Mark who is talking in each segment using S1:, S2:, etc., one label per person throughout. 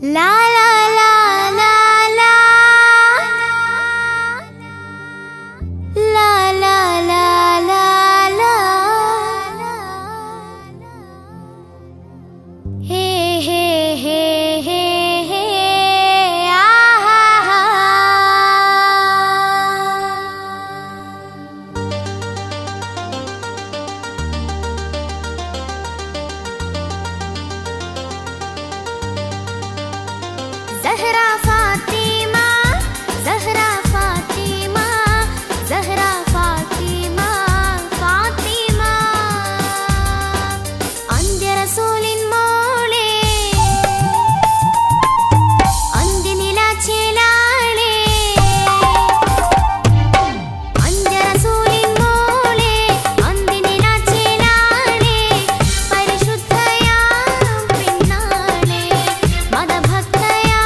S1: ലാ ലാ ലാ ലാ ലാ ലാ ലാ ലാ ലാ ലാ ഹേ ഹേ ഹേ ഹേ ഹേ ആഹാ ज़हरा फातिमा ज़हरा फातिमा ज़हरा फातिमा फातिमा अंत्य रसूलिन मोळे अंदिनिलाचे लाळे अंत्य रसूलिन मोळे अंदिनिलाचे लाळे परिशुद्धया पिन्नाळे मदभक्तया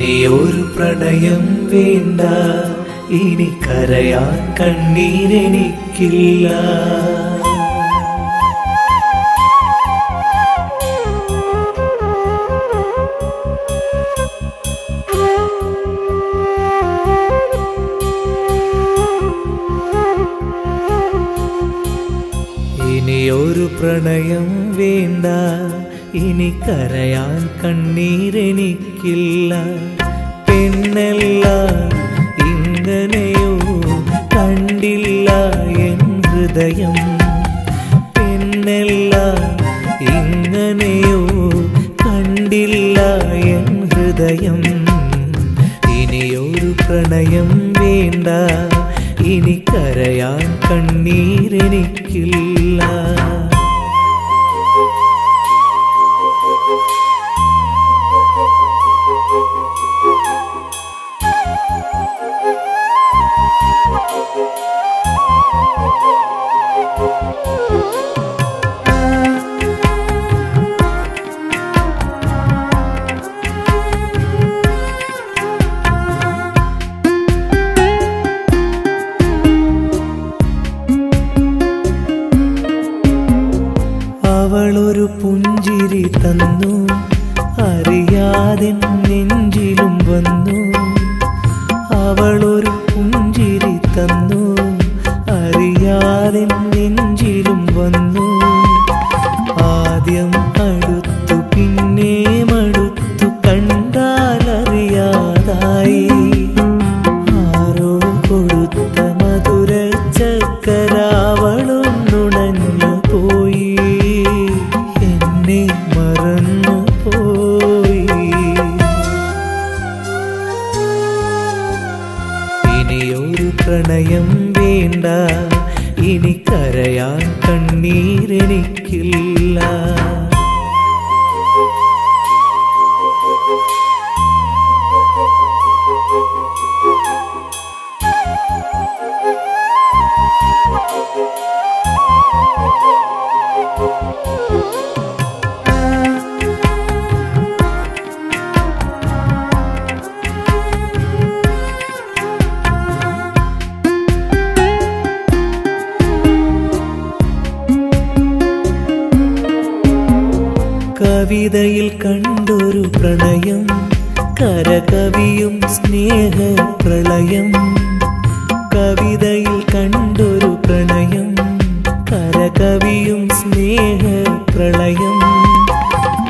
S2: ഇനിയൊരു പ്രണയം വേണ്ട, ഇനി കരയാൻ കണ്ണീരെനിക്കില്ല. ഇനിയൊരു പ്രണയം വേണ്ട, ഇനി കരയാൻ കണ്ണീരെനിക്കില്ല. പെണ്ണല്ല ഇങ്ങനെയോ കണ്ടില്ല എൻ ഹൃദയം, പെണ്ണല്ല ഇങ്ങനെയോ കണ്ടില്ല എൻ ഹൃദയം. ഇനിയൊരു പ്രണയം വേണ്ട, ഇനി കരയാൻ കണ്ണീരെനിക്കില്ല. അവളൊരു പുഞ്ചിരി തന്നു, അറിയാതെ നെഞ്ചിലും വന്നു. അവളൊരു പുഞ്ചിരി തന്നു, അറിയാതെ നെഞ്ചിലും വന്നു. ആദ്യം അടുത്തു പിന്നെ മടുത്തു, കണ്ടാലറിയാതായി. ആരോ കൊടുത്ത മധുര ചക്കരാവളൊന്നുണഞ്ഞു പോയി, എന്നെ മറന്നു പോയി. ഇനിയൊരു പ്രണയം വേണ്ട, ഇനി കരയാൻ കണ്ണീരെനിക്കില്ല. കവിതയിൽ കണ്ടൊരു പ്രണയം, കരകവിയും സ്നേഹപ്രളയം. കവിതയിൽ കണ്ടൊരു പ്രണയം, കരകവിയും സ്നേഹപ്രളയം.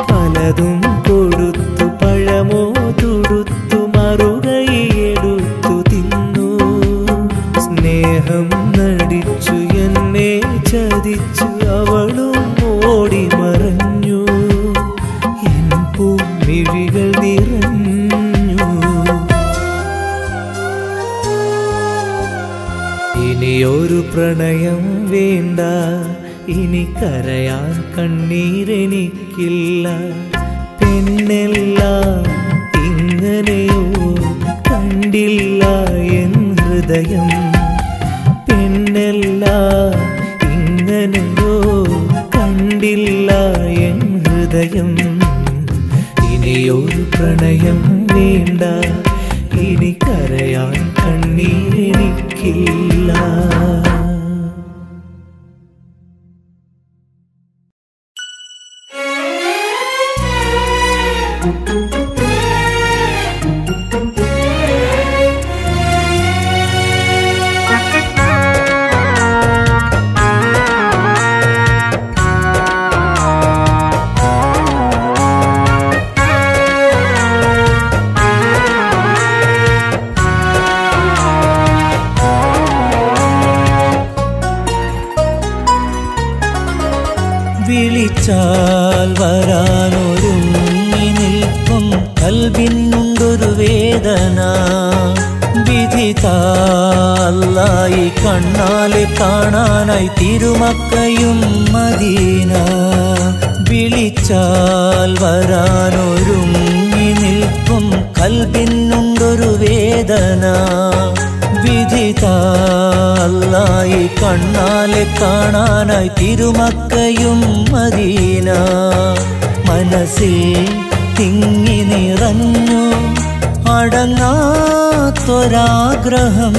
S2: പലതും കൊടുത്തു പഴമോ തുടുത്തു, മറുകൈയെടുത്തു തിന്നു. സ്നേഹം നടിച്ചു എന്നെ ചതിച്ചു, അവളും ഓടി മറഞ്ഞു. എൻ പൂമിഴികൾ നിറഞ്ഞു. ഇനിയൊരു പ്രണയം വേണ്ട, ഇനി കരയാൻ കണ്ണീരെനിക്കില്ല. പെണ്ണെല്ലാം ഇങ്ങനെയോ കണ്ടില്ല എൻ ഹൃദയം, പെണ്ണെല്ലാം ഇങ്ങനെയോ കണ്ടില്ല എൻ ഹൃദയം. ഇനിയൊരു പ്രണയം വേണ്ട, ഇനി കരയാൻ കണ്ണീരെനിക്കില്ല. വിളിച്ചാൽ വരാനൊരുങ്ങി നിൽക്കും കൽബിനുണ്ടൊരു വേദന. വിധിതായി കണ്ണാലെ കാണാനായി തിരുമക്കയും മദീന. വിളിച്ചാൽ വരാനൊരുങ്ങി നിൽക്കും കൽബിനുണ്ടൊരു വേദന. വിധിതായി കണ്ണാലെ കാണാനായി തിരുമക്കയും മദീന. മനസ്സിൽ തിങ്ങി നിറഞ്ഞു അടങ്ങാത്തൊരാഗ്രഹം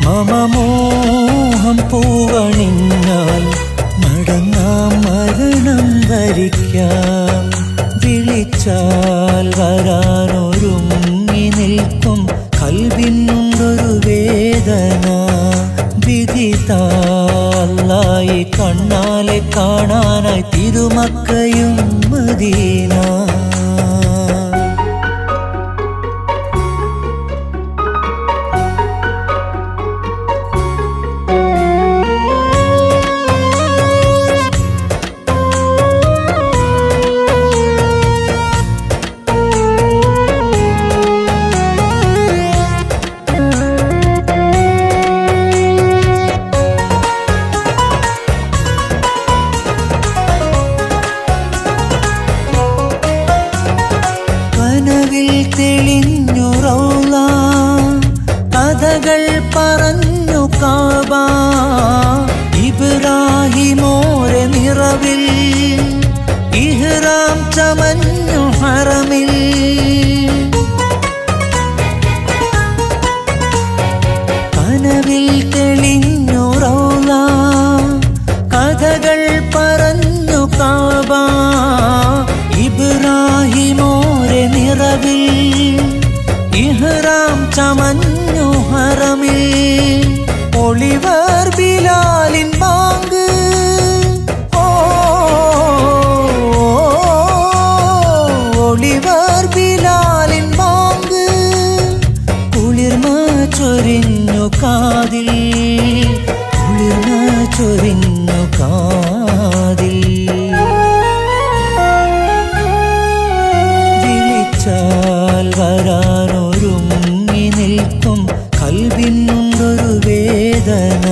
S2: മമ മോഹം പൂവണിഞ്ഞാൽ മടങ്ങാം മരണം വരിക്കാം വിളിച്ചാൽ വരാനൊരുങ്ങി നിൽക്കും കൽബിനുണ്ടൊരു വേദന വിധിതായി കണ്ണാലെ കാണാനായി തിരുമക്കയും മദീന തെളിഞ്ഞു റൗള കഥകൾ പറഞ്ഞു കാബ ഇബ്രാഹിമോരെ നിറവിൽ ഇഹ്റാം ചമഞ്ഞു ഹറമിൽ കനവിൽ തെളിഞ്ഞു റൗള കഥകൾ പറഞ്ഞു കാബ ഇബ്രാഹിമോരെ നിറവിൽ ഇഹ്റാം ചമഞ്ഞു ഹറമിൽ ഒളിവർ ബിലാലിൻ ബാങ്ക് ഒളിവർ ബിലാലിൻ ബാങ്ക് കുളിർമ ചൊരിഞ്ഞു കാതിൽ കുളിർമ ചൊരിഞ്ഞു കാതിൽ വിളിച്ചാൽ വരാനൊരുങ്ങി നിൽക്കും കൽബിനുണ്ടൊരു വേദന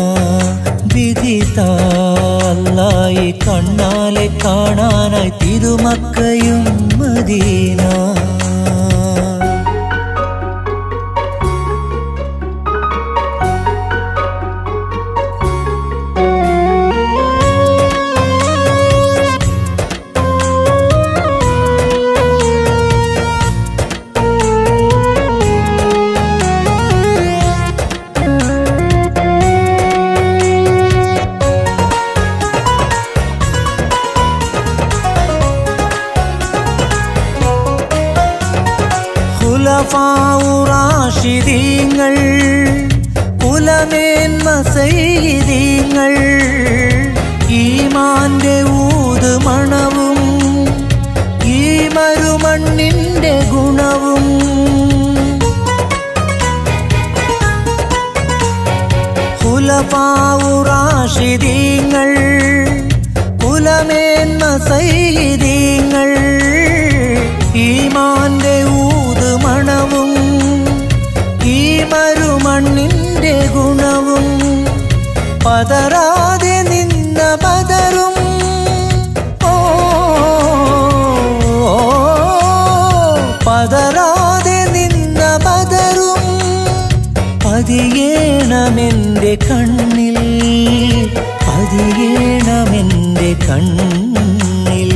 S2: വിധിതായി കണ്ണാലെ കാണാനായി തിരുമക്കയും മദീന റാഷിദീങ്ങൾ കുലമേന്മ സയ്യിദീങ്ങൾ ഈമാന്റെ ഊത് മണവും ഈ മരുമണ്ണിന്റെ ഗുണവും റാഷിദീങ്ങൾ കുലമേന്മ സയ്യിദീങ്ങൾ ഈമാന്റെ ഊത് മണവും ഈ മരുമണ്ണിന്റെ ഗുണവും പതറാതെ നിന്ന ബദറും പതറാതെ നിന്ന ബദറും പതിയേണമെന്റെ കണ്ണിൽ പതിയേണമെന്റെ കണ്ണിൽ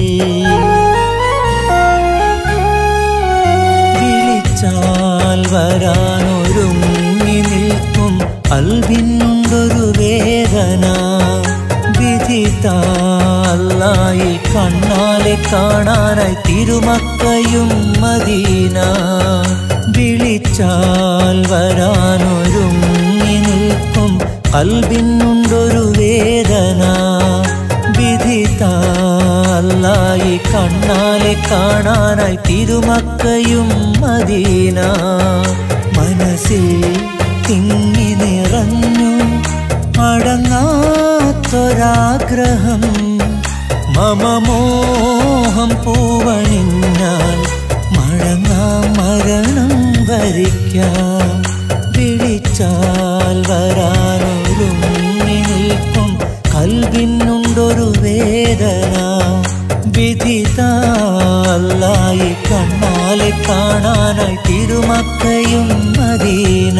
S2: വിളിച്ചാൽ വരാനൊരുങ്ങി നിൽക്കും കൽബിനുണ്ടൊരു വേദന വിധിതായി കണ്ണാലെ കാണാനായി തിരുമക്കയും മദീന വിളിച്ചാൽ വരാനൊരുങ്ങി നിൽക്കും കൽബിനുണ്ടൊരു വേദന വിധിതായി കണ്ണാലെ കാണാനായി തിരുമക്കയും മദീന മനസ്സിൽ തിങ്ങി നിറഞ്ഞു അടങ്ങാത്തൊരാഗ്രഹം മമ മോഹം പൂവണിഞ്ഞാൽ മടങ്ങാം മരണം വരിക്കാം വിളിച്ചാൽ വരാനൊരുങ്ങി നിൽക്കും കൽബിനുണ്ടൊരു വേദന വിധിതായി കണ്ണാലെ കാണാനായി തിരുമക്കയും മദീന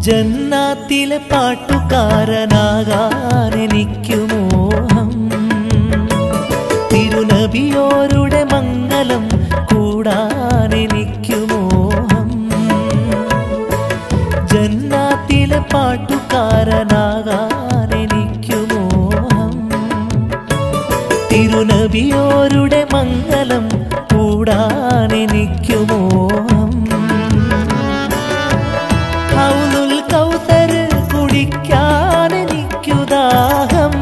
S2: ജന്നാത്തിലെ പാട്ടുകാരനാകാൻ എനിക്കു മോഹം. തിരുനബിയോരുടെ മംഗളം കൂടാൻ എനിക്കു മോഹം. ജന്നാത്തിലെ പാട്ടുകാരനാകാൻ എനിക്കു മോഹം. തിരുനബിയോരുടെ മംഗളം കൂടാൻ എനിക്കു മോഹം. ഹൗലുൽ കൗസർ കുടിക്കാൻ എനിക്കു ദാഹം.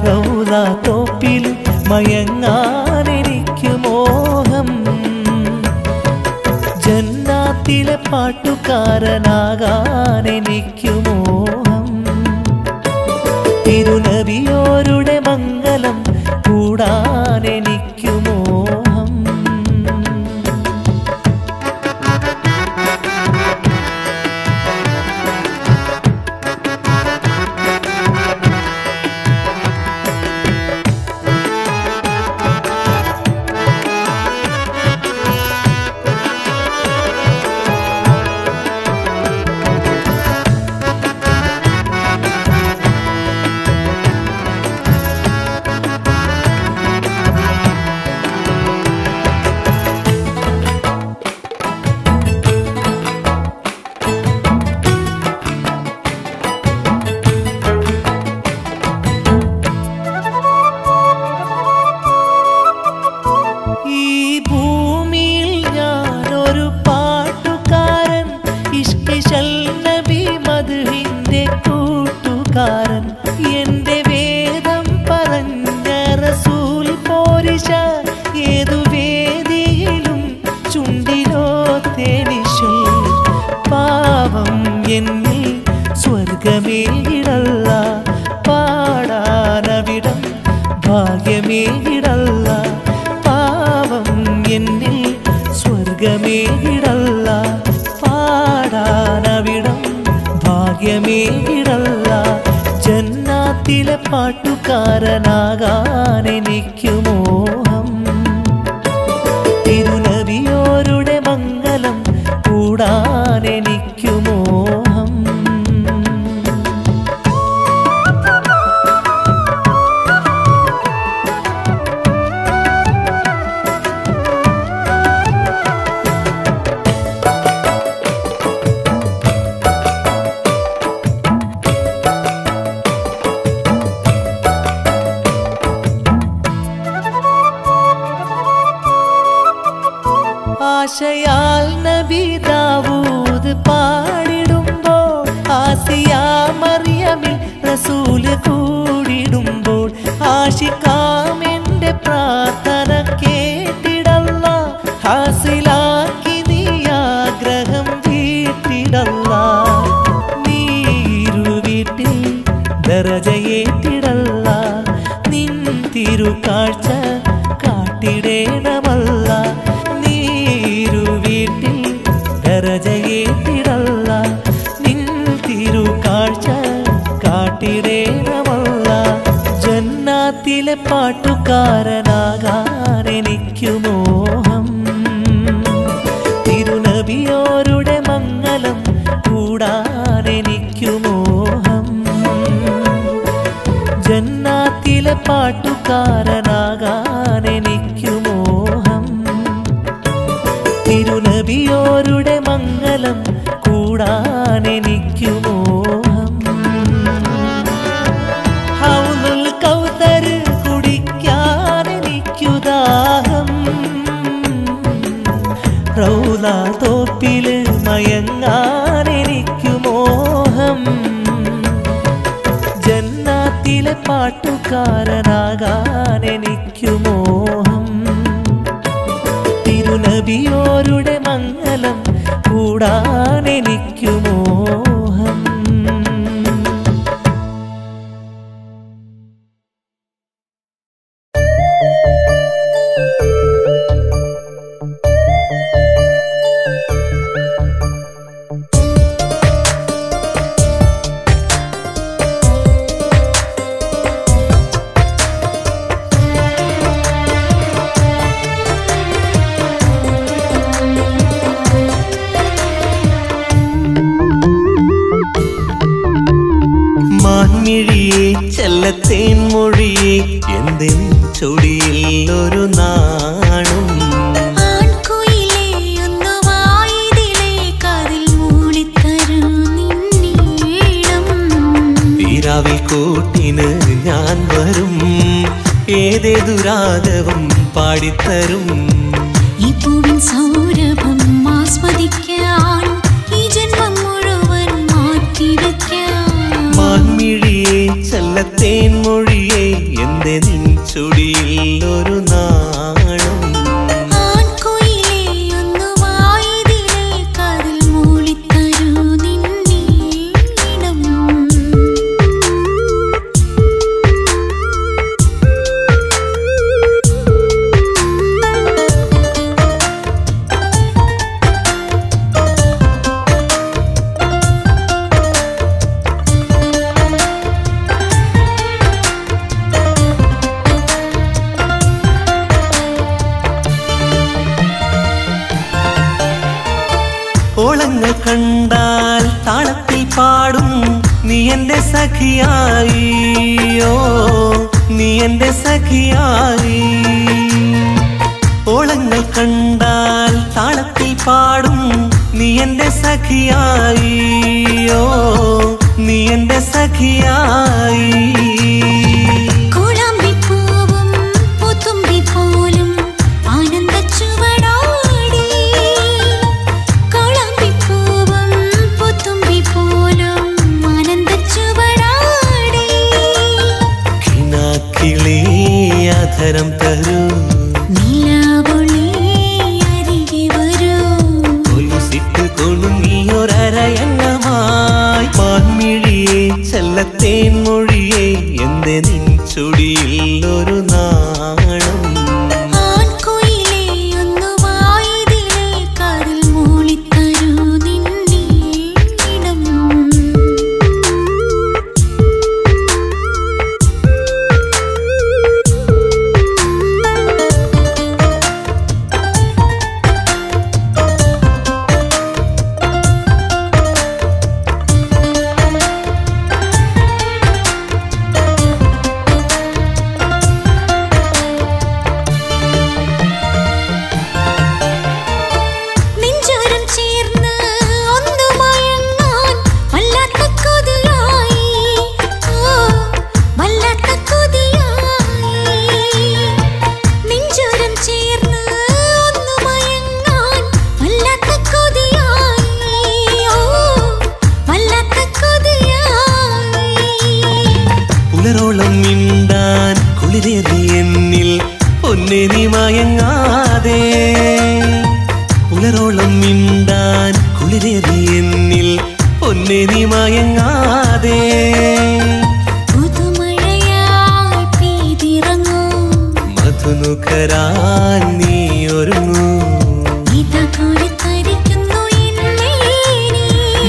S2: റൗള തോപ്പിൽ മയങ്ങാൻ എനിക്കു മോഹം. ജന്നാത്തിലെ പാട്ടുകാരനാകാൻ എനിക്കു മോഹം. തിരുനബിയോരുടെ മംഗളം കൂടാൻ എനിക്കു മോഹം. എന്റെ വേദം പറഞ്ഞ റസൂൽ പോരിശ ഏതു വേദിയിലും ചുണ്ടിലോ തേനിശൽ. പാവം എന്നിൽ സ്വർഗമേകിടല്ല, പാടാനവിടം ഭാഗ്യമേകിടല്ല. പാവം എന്നിൽ സ്വർഗമേകിടല്ല, പാടാനവിടം ഭാഗ്യമേകിടല്ല. ജന്നാത്തിലെ പാട്ടുകാരനാകാൻ എനിക്കു മോഹം. തിരുനബിയോരുടെ മംഗളം കൂടാൻ എനിക്കു മോഹം. ആശയാൽ നബി ദാവൂദ് പാടിടുമ്പോൾ, ആസിയ മറിയമിൽ റസൂല് കൂടിടുമ്പോൾ, ആശിക്കാമെന്റെ പ്രാർത്ഥന കേട്ടിടല്ല, ഹാസിലാക്കി നീ ആഗ്രഹം വീട്ടിടല്ല. നീരു വീട്ടിൽ ദറജയേറ്റിടല്ല, നിൻ തിരുകാഴ്ച കാട്ടിടേണമല്ല. വീട്ടിൽ ദറജയേറ്റിടല്ല, നിൻ തിരുകാഴ്ച കാട്ടിടേണമല്ല. ജന്നാത്തിലെ പാട്ടുകാരനാകാൻ എനിക്കു മോഹം. തിരുനബിയോരുടെ മംഗളം കൂടാൻ എനിക്കു മോഹം. ജന്നാത്തിലെ പാട്ടുകാരനാകാൻ എനിക്കു മോഹം. തിരുനബിയോരുടെ മംഗളം കൂടാൻ എനിക്കു മോഹം. ഹൗലുൽ കൗസർ കുടിക്കാൻ എനിക്കു ദാഹം. റൗള തോപ്പിൽ മയങ്ങാൻ എനിക്കു മോഹം. ജന്നാത്തിലെ പാട്ടുകാരനാകാൻ എനിക്കു മോഹം. തിരുനബിയോരുടെ മംഗളം കൂടാൻ എനിക്കു മോഹം. മൊഴിയെ എന്റെ ചൊടിയിൽ ഒരു നാണം ഈരാവിൽ കൂട്ടിന് ഞാൻ വരും ഏതേതുരാഗവും പാടിത്തരും
S1: ഈ പൂവിൻ സൗരഭം ആസ്വദിക്കാൻ ഈ ജന്മം മുഴുവൻ മാറ്റിവെക്കാം
S2: മാൻമിഴിയെ ചെല്ലത്തേൻ മൊഴിയെ എന്റെ നിൻ ചൊടിയിൽ ഒരു നാണം ഓളങ്ങൾ കണ്ടാൽ താളത്തിൽ പാടും നീ എന്റെ സഖിയായി ഓ നീ എന്റെ സഖിയായി ഓളങ്ങൾ കണ്ടാൽ താളത്തിൽ പാടും നീ എന്റെ സഖിയായി ഓ നീ എന്റെ സഖിയായി ധരം തരൂ
S1: അരികെ വരൂ
S2: ഒലുസിട്ട് കൊളുങ്ങിയൊരരയണ്ണമായി മാൻമിഴിയെ ചെല്ലത്തേൻ മൊഴിയെ എന്റെ നിൻ ചൊടിയിൽ ഒരു നാണം പുലരോളം മിണ്ടാൻ കുളിരേറി എന്നിൽ പൊന്നെ നീ മയങ്ങാതെ പുലരോളം മിണ്ടാൻ കുളിരേറി എന്നിൽ പൊന്നെ നീ മയങ്ങാതെ
S1: പുതുമഴയായി പെയ്തിറങ്ങൂ
S2: മധുനുകരാൻ നീ ഒരുങ്ങൂ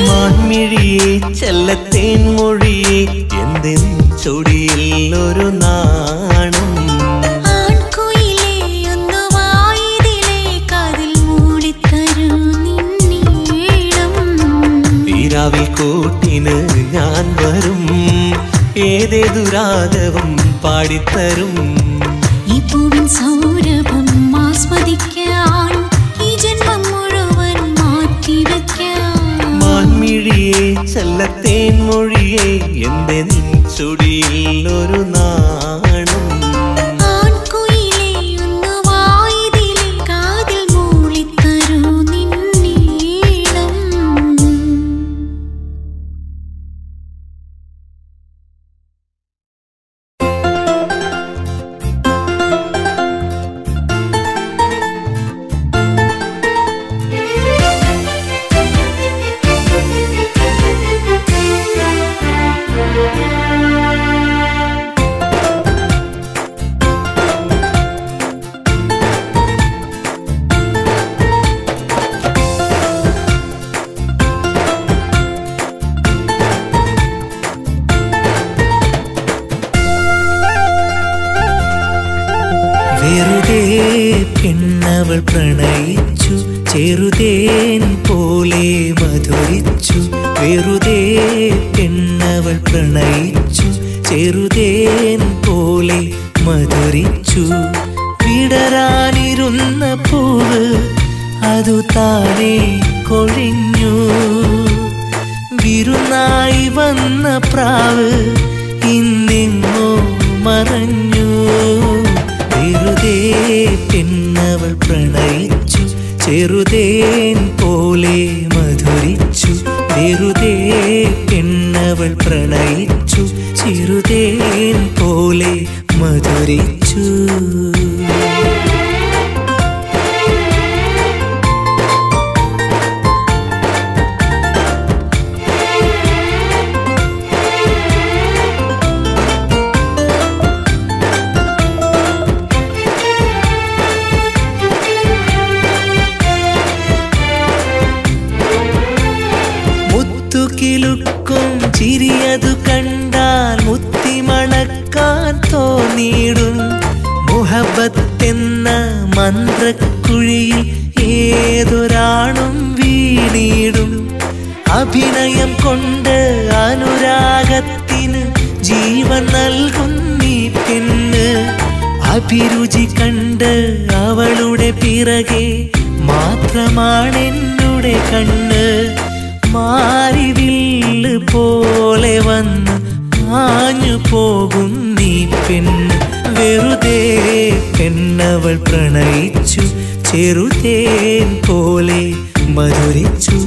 S2: മാൻമിഴിയെ ചെല്ലത്തേൻ മൊഴിയെ എന്റെ ചൊടിയിൽ ഒരു നാണം ഈരാവിൽ കൂട്ടിന് ഞാൻ വരും ഏതേതുരാഗവും പാടിത്തരും
S1: ഈ പൂവിൻ സൗരഭം ആസ്വദിക്കാൻ ഈ ജന്മം മുഴുവൻ മാറ്റിവെക്കാം
S2: മാൻമിഴിയെ ചെല്ലത്തേൻ മൊഴിയെ എന്റെ നിൻ ചൊടിയിൽ ഒരു നാണം വെറുതെ പെണ്ണവൾ പ്രണയിച്ചു ചെറുതേൻ പോലെ മധുരിച്ചു വെറുതെ പെണ്ണവൾ പ്രണയിച്ചു ചെറുതേൻ പോലെ മധുരിച്ചു. വിടരാനിരുന്ന പൂവ് അതു താനെ കൊഴിഞ്ഞു. വിരുന്നായി വന്ന പ്രാവ് ഇന്നെങ്ങോ മറഞ്ഞു. വെറുതെ പെണ്ണവൾ പ്രണയിച്ചു, ചെറുതേൻ പോലെ മധുരിച്ചു. വെറുതെ പെണ്ണവൾ പ്രണയിച്ചു, ചെറുതേൻ പോലെ മധുരിച്ചു. കിലുക്കും ചിരിയതു കണ്ടാൽ മുത്തിമണക്കാൻ തോന്നിയിടും. മുഹബത്തെന്ന മന്ത്രക്കുഴിയിൽ ഏതൊരാണും വീണിടും. അഭിനയം കൊണ്ട് അനുരാഗത്തിന് ജീവൻ നൽകും നീ പെണ്ണ്. അഭിരുചി കണ്ട് അവളുടെ പിറകെ മാത്രമാണെന്നുടെ കണ്ണ്. മാരിവില്ല് പോലെ വന്ന് മാഞ്ഞു പോകും നീ പെണ്ണ്. വെറുതെ പെണ്ണവൾ പ്രണയിച്ചു, ചെറുതേൻ പോലെ മധുരിച്ചു.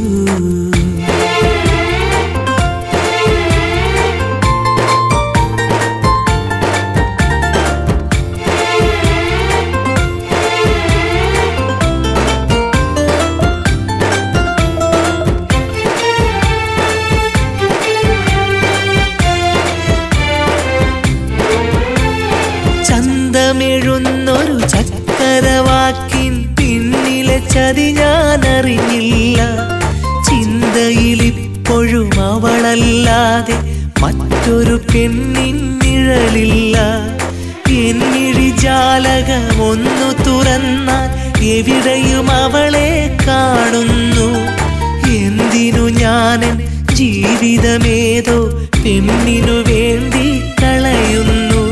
S2: ചന്തമെഴുന്നൊരു ചക്കരവാക്കിൻ പിന്നിലെ ചതി ഞാനറിഞ്ഞില്ല. ചിന്തയിലിപ്പോഴും അവളല്ലാതെ മറ്റൊരു പെണ്ണിൻ നിഴലില്ല. എന്നിഴി ജാലകമൊന്നു തുറന്നാൽ എവിടെയും അവളെ കാണുന്നു. എന്തിനു ഞാനൻ ജീവിതമേതോ പെണ്ണിനു വേണ്ടി കളയുന്നു.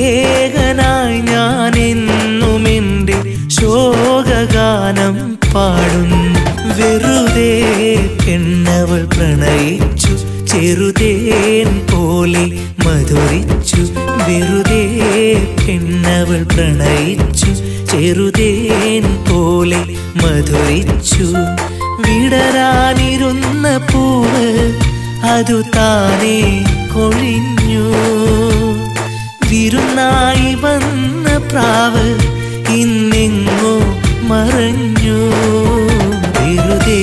S2: ഏകനായി ഞാൻ എന്നും എൻ്റെ ശോകഗാനം പാടുന്നു. വെറുതെ പെണ്ണവൾ പ്രണയിച്ചു, ചെറുതേൻ പോലെ മധുരിച്ചു. വെറുതെ പെണ്ണവൾ പ്രണയിച്ചു, ചെറുതേൻ പോലെ മധുരിച്ചു. വിടരാനിരുന്ന പൂവ് അതു താനെ കൊഴിഞ്ഞു. വിരുന്നായി വന്ന പ്രാവ് ഇന്നെങ്ങോ മറഞ്ഞു. വെറുതെ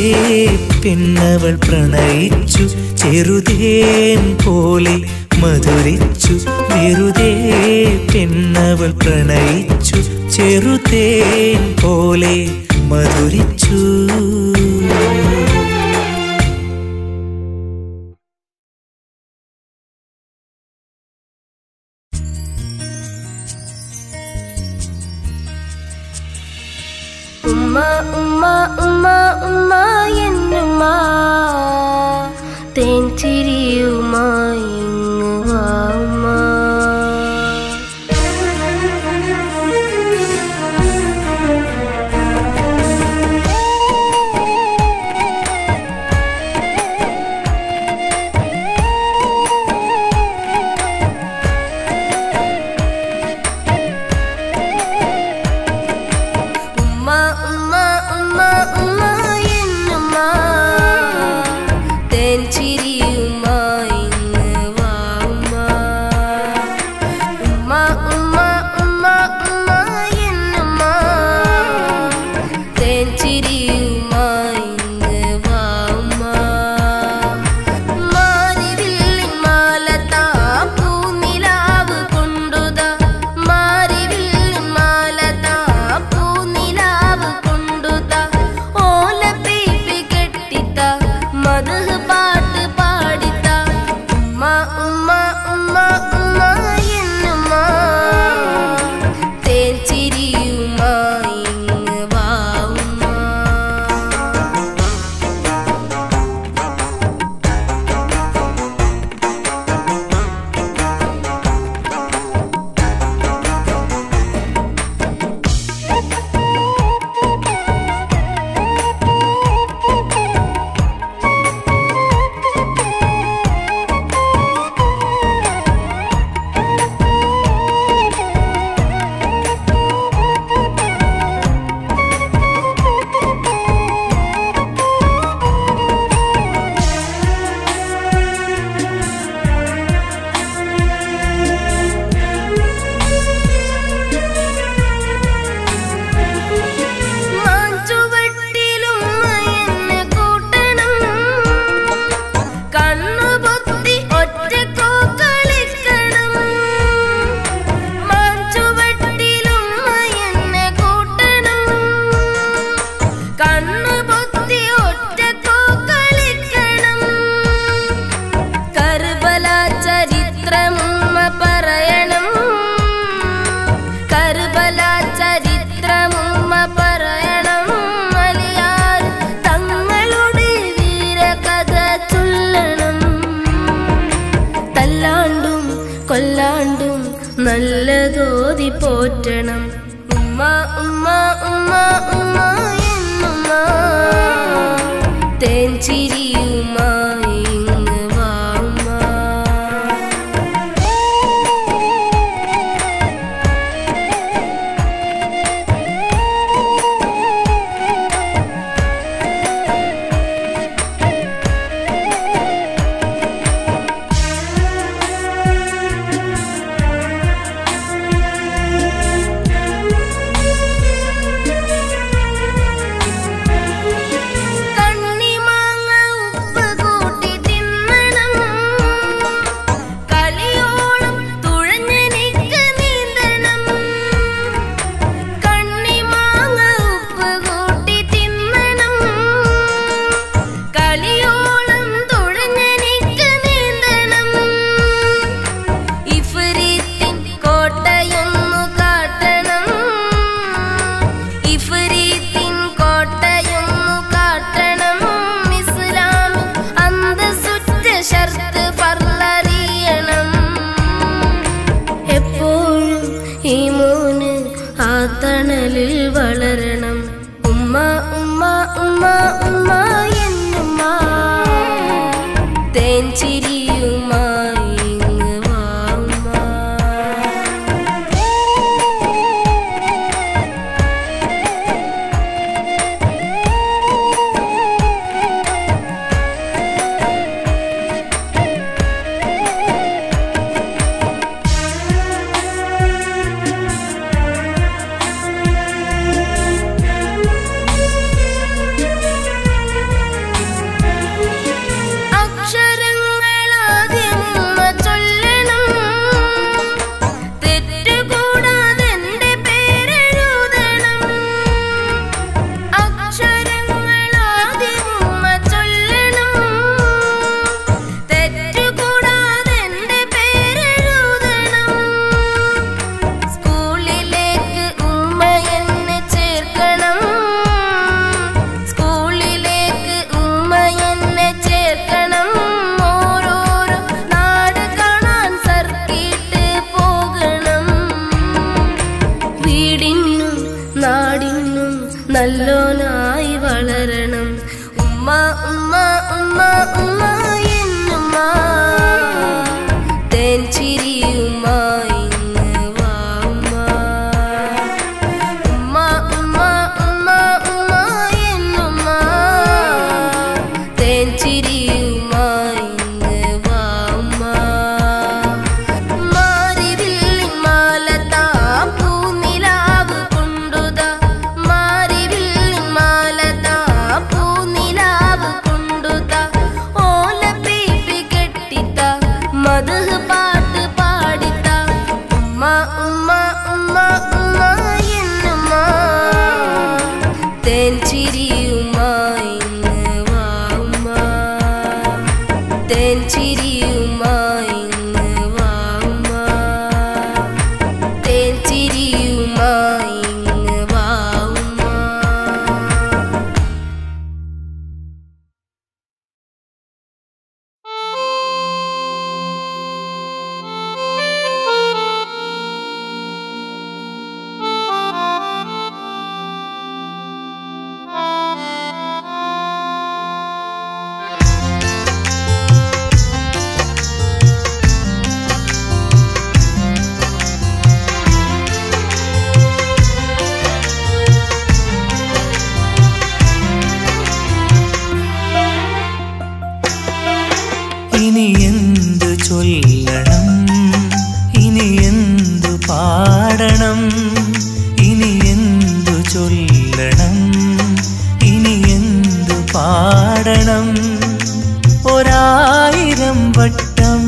S2: പെണ്ണവൾ പ്രണയിച്ചു, ചെറുതേൻ പോലെ മധുരിച്ചു. വെറുതെ പെണ്ണവൾ പ്രണയിച്ചു, ചെറുതേൻ പോലെ മധുരിച്ചു.
S3: ഉമ്മ ഉമ്മ ഉമ്മ ഉമ്മ എന്നുമ്മ തേൻ ചിരിയുമായി ഇങ്ങ് വാ ഉമ്മ. ഉമ്മ ഉമ്മ ഉമ്മ ഉമ്മ എന്നുമ്മ നല്ലതോതി പോറ്റണം. ഉമ്മ ഉമ്മ ഉമ്മ ഉമ്മ എന്നുമ്മ തേൻചിരിയുമായി ഇങ്ങ് വാ ഉമ്മ. തണലിൽ വളരണം. ഉമ്മ ഉമ്മ ഉമ്മ ഉമ്മ എന്നുമ്മ തേൻചിരിയുമായി ഇങ്ങ് വാ ഉമ്മ. നല്ലോനായി വളരണം. ഉമ്മ ഉമ്മ ഉമ്മ ഉമ്മ എന്നുമ്മ തേൻചിരിയുമായി ഇങ്ങ് വാ ഉമ്മ. ഉമ്മ ഉമ്മ ഉമ്മ ഉമ്മ എന്നുമ്മ തേൻചിരിയുമായി ഇങ്ങ് വാ ഉമ്മ. മാറിവില്ലിൻ മാലതാ പൂനിലാവ് കൊണ്ടുതാ, പൂനിലാവ് കൊണ്ടുതാ, ഓല പീപ്പി കെട്ടിത്ത മധു പാട്ട് പാടിത്ത. ഉമ്മ ഉമ്മ ഉമ്മ ഉമ്മ എന്നുമ്മ തേൻചിരിയുമായി ഇങ്ങ് വാ ഉമ്മ. തേൻചിരിയുമായി ഇങ്ങ് വാ ഉമ്മ. തേൻചിരിയുമായി ഇങ്ങ് വാ ഉമ്മ.
S2: ഇനി എന്തു ചൊല്ലണം, ഇനി എന്തു പാടണം, ഇനി എന്തു ചൊല്ലണം, ഇനി എന്തു പാടണം. ഒരായിരം വട്ടം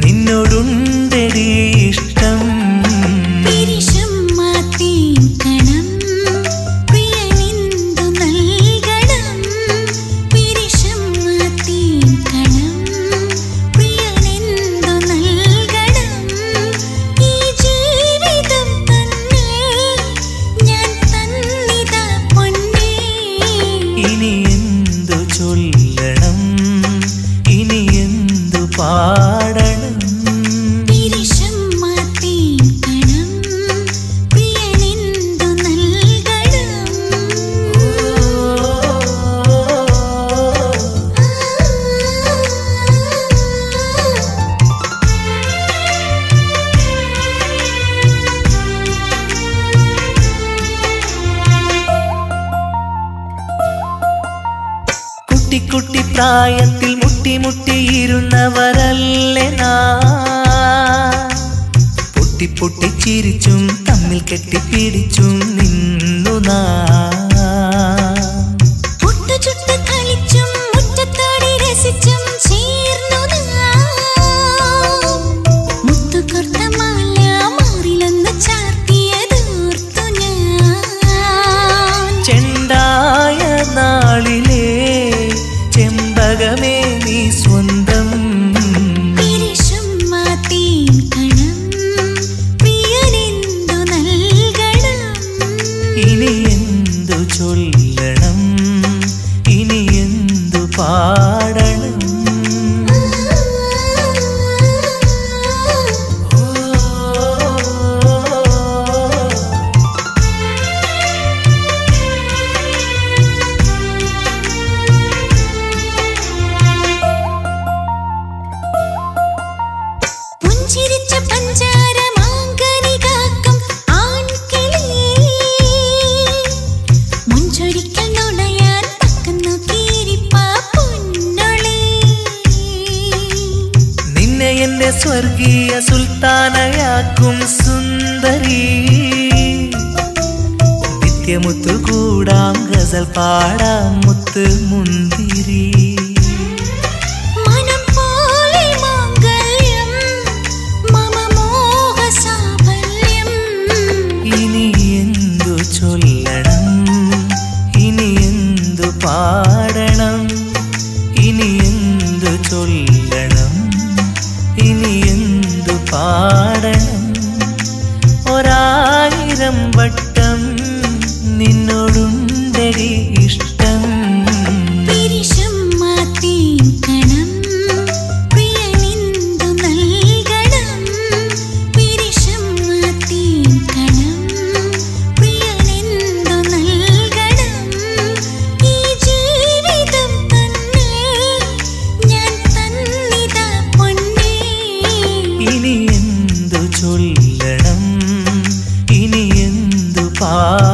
S2: നിന്നോടുണ്ടെടി ഇഷ്ടം.
S1: ഈ ജീവി
S2: പ്രായത്തിൽ മുട്ടിയിരുന്നവരല്ലേ പൊട്ടി പൊട്ടി ചിരിച്ചും തമ്മിൽ കെട്ടിപ്പിടിച്ചും നിന്നു
S1: പൊട്ടുചുട്ട് കളിച്ചും മുറ്റത്തോടെ രസിച്ചും ചേർന്നു മുത്തുകൊർത്ത മാല മാറിലൊന്ന് ചാർത്തിയതോർത്തു ഞാൻ.
S2: ചെണ്ടായ നാളിലെ ചെമ്പകമേ നീ സ്വന്തം
S1: പിരിശും മാതീൻ കണം പ്രിയനെന്തു നൽകണം.
S2: ഇനി എന്തു ചൊല്ലണം ഇനി എന്തു പാടണം
S1: പുഞ്ചിരിച്ച പഞ്ചാര മാങ്കനികാക്കം ആൺകിളി മുഞ്ചൊരിക്കൽ നുണയാൻ പക്കം നോക്കിയിരിപ്പാ പൊന്നൊളി.
S2: നിന്നെ എന്റെ സ്വർഗീയ സുൽത്താനയാക്കും സുന്ദരി നിത്യമുത്തു കൂടാം ഗസൽ പാടാം മുത്ത് മുന്തിരി
S1: മനം പോലെ മാംഗല്യം മമ മോഹസാഫല്യം.
S2: ഇനി എന്തു ചൊല്ലണം ഇനി എന്തു പാടണം ഇനി എന്തു ചൊല്ലണം ഇനി എന്തു പാടണം. ഒരായിരം വട്ടം നിന്നോടുണ്ടടി ഇഷ്ടം.
S1: പിരിശും മാതീൻ കണം പ്രിയനെന്തു നൽകണം. പിരിശും മാതീൻ കണം പ്രിയനെന്തു നൽകണം. ഈ ജീവിതം തന്നെ ഞാൻ തന്നിതാ പൊന്നേ.
S2: ഇനി എന്തു ചൊല്ലണം ഇനി എന്തു പാടണം